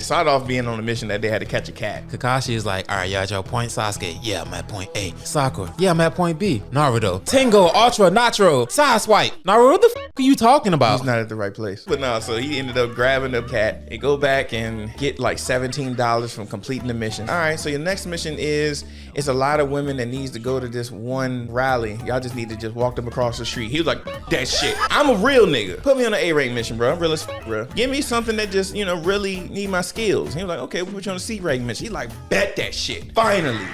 started off being on a mission that they had to catch a cat. Kakashi is like, all right, y'all at your point? Sasuke, yeah, I'm at point A. Sakura, yeah, I'm at point B. Naruto, Tengo, Ultra, Natro, Side Swipe. Naruto, what the f are you talking about? He's not at the right place. But no, so he ended up grabbing the cat and go back and get like $17 from completing the mission. All right, so your next mission is, it's a lot of women that needs to go to this one rally. Y'all just need to just walk them across the street. He was like, that shit. I'm a real nigga. Put me on an A-rank mission, bro. I'm real as f, bro. Give me something that just, you know, really need my skills. He was like, okay, we'll put you on a C-rank mission. He like, bet that shit. Finally.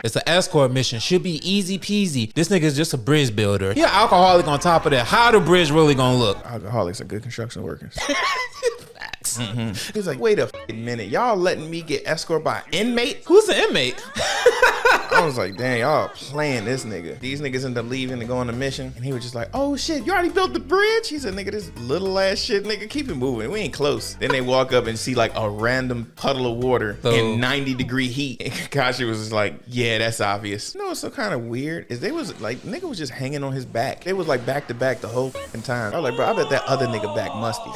It's an escort mission. Should be easy peasy. This nigga's just a bridge builder. He an alcoholic on top of that. How the bridge really gonna look? Alcoholics are good construction workers. Mm-hmm. He's like, wait a minute. Y'all letting me get escorted by an inmate? Who's the inmate? I was like, dang, y'all playing this nigga. These niggas end up leaving to go on a mission. And he was just like, oh shit, you already built the bridge? He said, nigga, this little ass shit, nigga, keep it moving. We ain't close. Then they walk up and see like a random puddle of water in 90-degree heat. And Kakashi was just like, yeah, that's obvious. You know what's so kind of weird is they was like, nigga was just hanging on his back. They was like back to back the whole time. I was like, bro, I bet that other nigga back musty.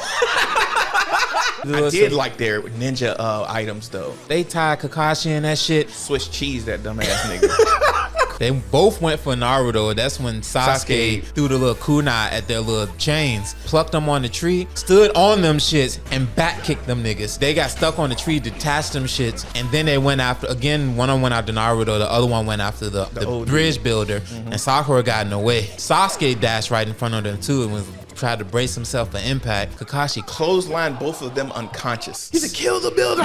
I did like their ninja items though. They tied Kakashi in that shit. Swiss cheese that dumbass nigga. They both went for Naruto. That's when Sasuke threw the little kunai at their little chains, plucked them on the tree, stood on them shits, and back kicked them niggas. They got stuck on the tree, detached them shits, and then they went after, again, one went after Naruto, the other one went after the bridge builder, and Sakura got in the way. Sasuke dashed right in front of them too and was tried to brace himself for impact. Kakashi clotheslined both of them unconscious. He said, kill the builder.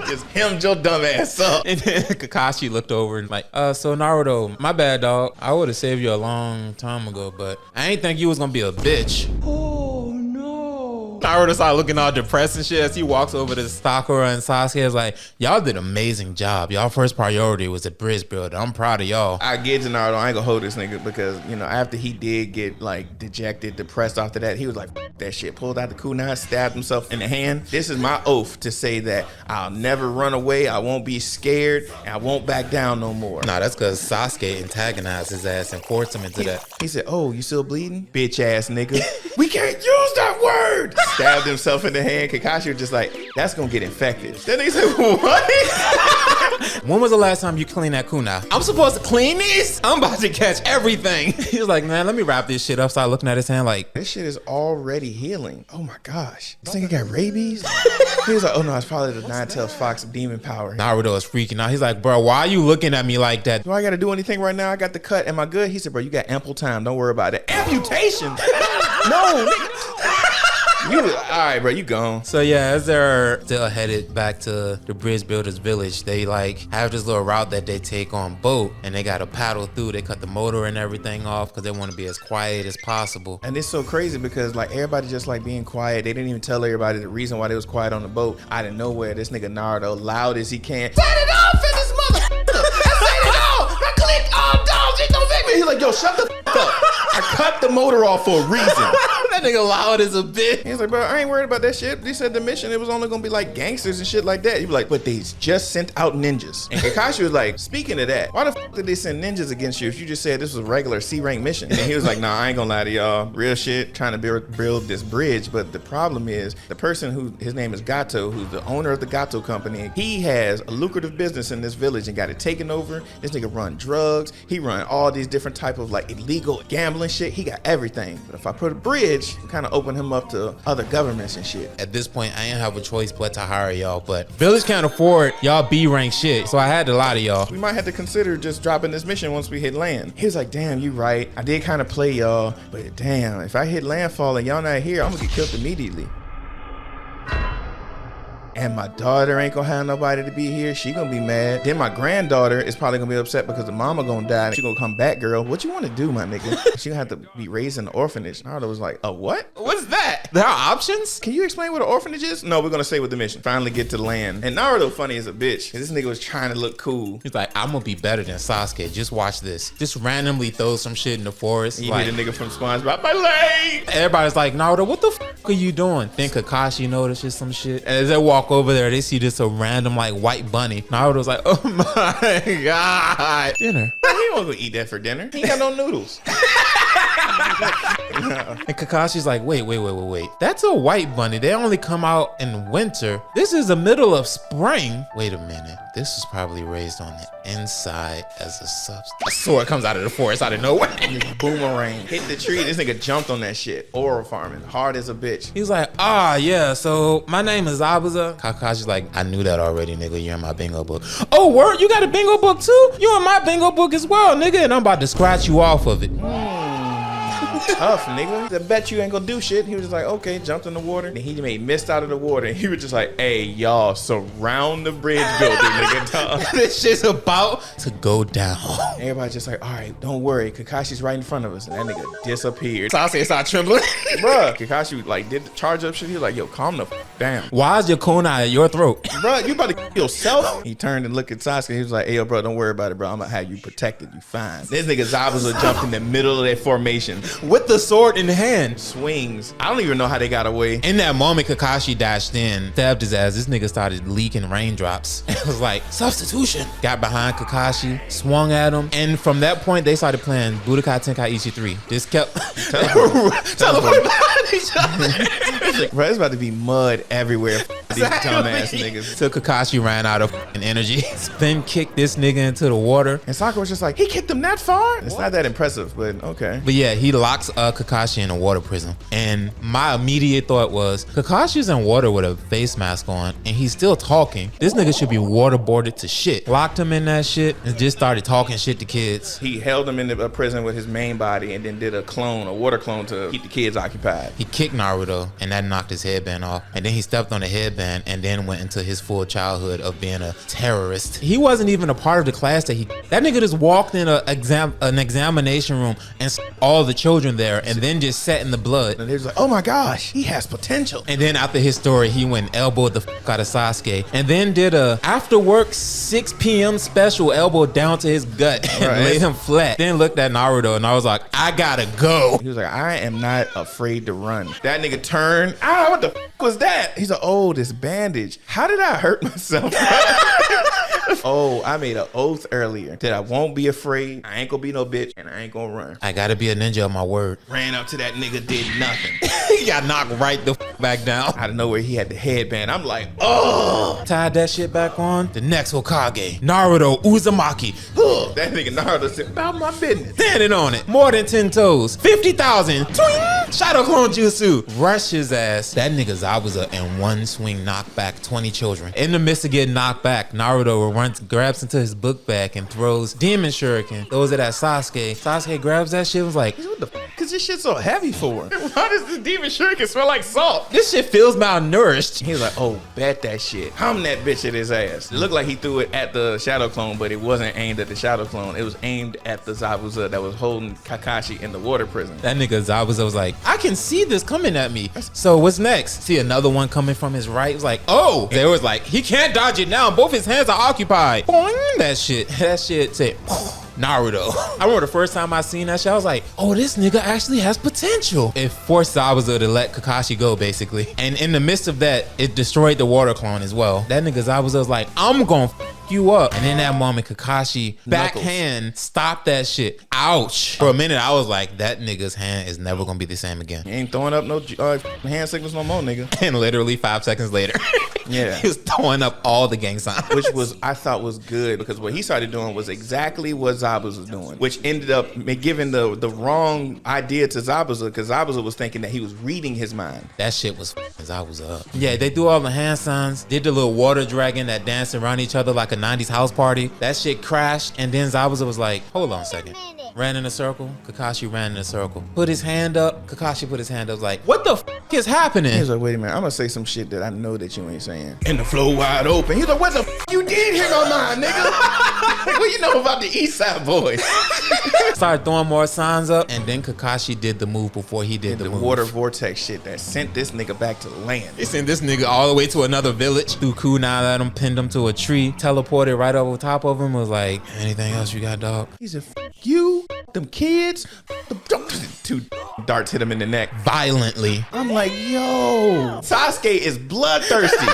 Just hemmed your dumb ass up. And then Kakashi looked over and like, so Naruto, my bad, dog. I would have saved you a long time ago, but I ain't think you was gonna be a bitch. Oh no. Naruto started looking all depressed and shit as he walks over to Sakura and Sasuke. Is like, y'all did an amazing job. Y'all first priority was the bridge builder. I'm proud of y'all. I get to Naruto. I ain't gonna hold this nigga because, you know, after he did get like dejected, depressed after that, he was like, F that shit. Pulled out the kunai, stabbed himself in the hand. This is my oath to say that I'll never run away. I won't be scared. And I won't back down no more. Nah, that's because Sasuke antagonized his ass and forced him into that. He said, oh, you still bleeding? Bitch ass nigga. We can't use that word. Stabbed himself in the hand. Kakashi was just like, that's gonna get infected. Then he said, what? When was the last time you cleaned that kunai? I'm supposed to clean these? I'm about to catch everything. He was like, man, let me wrap this shit up. Started looking at his hand like, this shit is already healing. Oh my gosh. This nigga got rabies? He was like, oh no, it's probably the nine-tailed fox of demon power. Naruto is freaking out. He's like, bro, why are you looking at me like that? Do I gotta do anything right now? I got the cut. Am I good? He said, bro, you got ample time. Don't worry about it. Amputation? No, nigga. All right, bro, you gone. So yeah, as they're still headed back to the bridge builders village, they like have this little route that they take on boat, and they gotta paddle through. They cut the motor and everything off because they want to be as quiet as possible. And it's so crazy because like everybody just like being quiet. They didn't even tell everybody the reason why they was quiet on the boat. Out of nowhere, this nigga Naruto, loud as he can, set it off in this motherfucker. I set it off. I clicked all dogs. It don't make me. He's like, yo, shut the f up. I cut the motor off for a reason. That nigga loud as a bitch. He's like, bro, I ain't worried about that shit. They said the mission, it was only gonna be like gangsters and shit like that. You be like, but they just sent out ninjas. And Kakashi was like, speaking of that, why the f did they send ninjas against you if you just said this was a regular C-rank mission? And he was like, nah, I ain't gonna lie to y'all. Real shit, trying to build this bridge. But the problem is, the person who, his name is Gato, who's the owner of the Gato company, he has a lucrative business in this village and got it taken over. This nigga run drugs. He run all these different type of like illegal gambling shit. He got everything. But if I put a bridge, kind of open him up to other governments and shit. At this point, I ain't have a choice but to hire y'all, but village can't afford y'all B-rank shit, so I had to lie to y'all. We might have to consider just dropping this mission once we hit land. He was like, damn, you right. I did kind of play y'all, but damn, if I hit landfall and y'all not here, I'm gonna get killed immediately. And my daughter ain't gonna have nobody to be here. She gonna be mad. Then my granddaughter is probably gonna be upset because the mama gonna die. She gonna come back, girl. What you want to do, my nigga? She gonna have to be raised in an orphanage. Naruto was like, a what? What's that? There are options? Can you explain what an orphanage is? No, we're gonna stay with the mission. Finally get to land. And Naruto funny as a bitch. This nigga was trying to look cool. He's like, I'm gonna be better than Sasuke. Just watch this. Just randomly throw some shit in the forest. You like, hear the nigga from SpongeBob, my leg! Everybody's like, Naruto, what the f are you doing? Then Kakashi notices some shit. And as they walk over there, they see just a random like white bunny. Naruto's like, oh my god. Dinner. He wasn't gonna eat that for dinner. He ain't got no noodles. And Kakashi's like, wait. That's a white bunny. They only come out in winter. This is the middle of spring. Wait a minute. This is probably raised on the inside as a substance. A sword comes out of the forest out of nowhere. Boomerang hit the tree. This nigga jumped on that shit. Oral farming, hard as a bitch. He's like, yeah, so my name is Zabuza. Kakashi's like, I knew that already, nigga. You're in my bingo book. Oh, word? You got a bingo book too? You in my bingo book as well, nigga. And I'm about to scratch you off of it. Tough, nigga. I bet you ain't gonna do shit. He was just like, okay, jumped in the water. And he made mist out of the water. And he was just like, hey, y'all, surround the bridge building, nigga. Dog. This shit's about to go down. Everybody just like, all right, don't worry. Kakashi's right in front of us. And that nigga disappeared. Sasuke started trembling. Bruh, Kakashi like did the charge up shit. He was like, yo, calm the down. Why is your kunai at your throat? Bruh, you about to kill yourself? He turned and looked at Sasuke. He was like, hey, yo, bro, don't worry about it, bro. I'm gonna have you protected. You fine. This nigga Zabuza jumped in the middle of that formation. With the sword in hand. Swings. I don't even know how they got away. In that moment, Kakashi dashed in, stabbed his ass. This nigga started leaking raindrops. It was like, substitution. Got behind Kakashi, swung at him. And from that point, they started playing Budokai Tenkaichi 3. Just kept teleporting behind each other. Bro, it's about to be mud everywhere. These dumbass niggas. Till Kakashi ran out of energy. Then kicked this nigga into the water. And Sakura was just like, he kicked him that far? It's not that impressive, but okay. But yeah, he locks Kakashi in a water prison. And my immediate thought was, Kakashi's in water with a face mask on, and he's still talking. This nigga should be waterboarded to shit. Locked him in that shit and just started talking shit to kids. He held him in the prison with his main body and then did a water clone to keep the kids occupied. He kicked Naruto, and that knocked his headband off. And then he stepped on the headband and then went into his full childhood of being a terrorist. He wasn't even a part of the class that nigga just walked in an examination room and all the children there and then just sat in the blood. And he was like, oh my gosh, he has potential. And then after his story, he went and elbowed the fuck out of Sasuke and then did a after work 6 p.m. special elbow down to his gut and laid him flat. Then looked at Naruto and I was like, I gotta go. He was like, I am not afraid to run. That nigga turned. What the fuck was that? He's like, oh, this bandage. How did I hurt myself? Oh, I made an oath earlier that I won't be afraid. I ain't gonna be no bitch and I ain't gonna run. I gotta be a ninja of my word. Ran up to that nigga, did nothing. He got knocked right the back down. Out of nowhere, he had the headband. I'm like, oh. Tied that shit back on. The next Hokage, Naruto Uzumaki. That nigga Naruto said, about my business. Standing on it. More than 10 toes. 50,000. Shadow Clone Jutsu. Rush his ass. That nigga Zabuza in one swing knocked back 20 children. In the midst of getting knocked back, Naruto grabs into his book bag and throws Demon Shuriken. Throws it at Sasuke. Sasuke grabs that shit and was like, what the f? Cause this shit's so heavy for him. Why does the Demon Shuriken smell like salt? This shit feels malnourished. He was like, oh, bet that shit. Hum that bitch at his ass. It looked like he threw it at the Shadow Clone, but it wasn't aimed at the Shadow Clone. It was aimed at the Zabuza that was holding Kakashi in the water prison. That nigga Zabuza was like, I can see this coming at me. So what's next? See another one coming from his right. It was like, oh. They was like, he can't dodge it now. Both his hands are occupied. Boing. That shit said, Naruto. I remember the first time I seen that shit, I was like, oh, this nigga actually has potential. It forced Zabuza to let Kakashi go, basically. And in the midst of that, it destroyed the water clone as well. That nigga Zabuza was like, I'm gonna f you up. And in that moment, Kakashi backhand stopped that shit. Ouch. For a minute, I was like, that nigga's hand is never gonna be the same again. He ain't throwing up no hand signals no more, nigga. And literally 5 seconds later, yeah, he was throwing up all the gang signs. Which I thought was good because what he started doing was exactly what Zabuza was doing, which ended up giving the wrong idea to Zabuza because Zabuza was thinking that he was reading his mind. That shit was Zabuza up. Yeah, they do all the hand signs, did the little water dragon that danced around each other like a 90s house party. That shit crashed, and then Zabuza was like, hold on a second. Ran in a circle. Kakashi ran in a circle. Put his hand up. Kakashi put his hand up. Like, what the f is happening? He was like, wait a minute. I'm gonna say some shit that I know that you ain't saying. And the floor wide open. He's like, what the f you did here on mine, nigga? What you know about the East Side boys? Started throwing more signs up, and then Kakashi did the move before he did the move. Water vortex shit that sent this nigga back to land. It sent this nigga all the way to another village. Threw kunai at him, pinned him to a tree, teleported right over top of him. Was like, anything else you got, dog? He said, f you, them kids. Two darts hit him in the neck violently. I'm like, yo, Sasuke is bloodthirsty.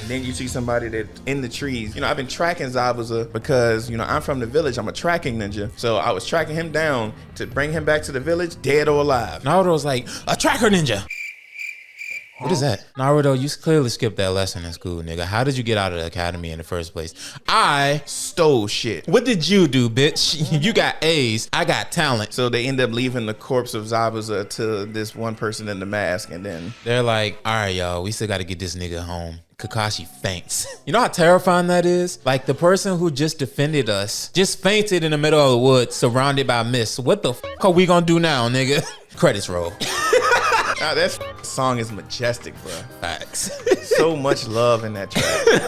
And then you see somebody that in the trees. You know, I've been tracking Zabuza because, you know, I'm from the village. I'm a tracking ninja. So I was tracking him down to bring him back to the village, dead or alive. Naruto's like, a tracker ninja. What is that? Naruto, you clearly skipped that lesson in school, nigga. How did you get out of the academy in the first place? I stole shit. What did you do, bitch? You got A's. I got talent. So they end up leaving the corpse of Zabuza to this one person in the mask, and then they're like, all right, y'all, we still got to get this nigga home. Kakashi faints. You know how terrifying that is? Like, the person who just defended us just fainted in the middle of the woods surrounded by mist. What the fuck are we gonna do now, nigga? Credits roll. Nah, that song is majestic, bro. Facts. So much love in that track.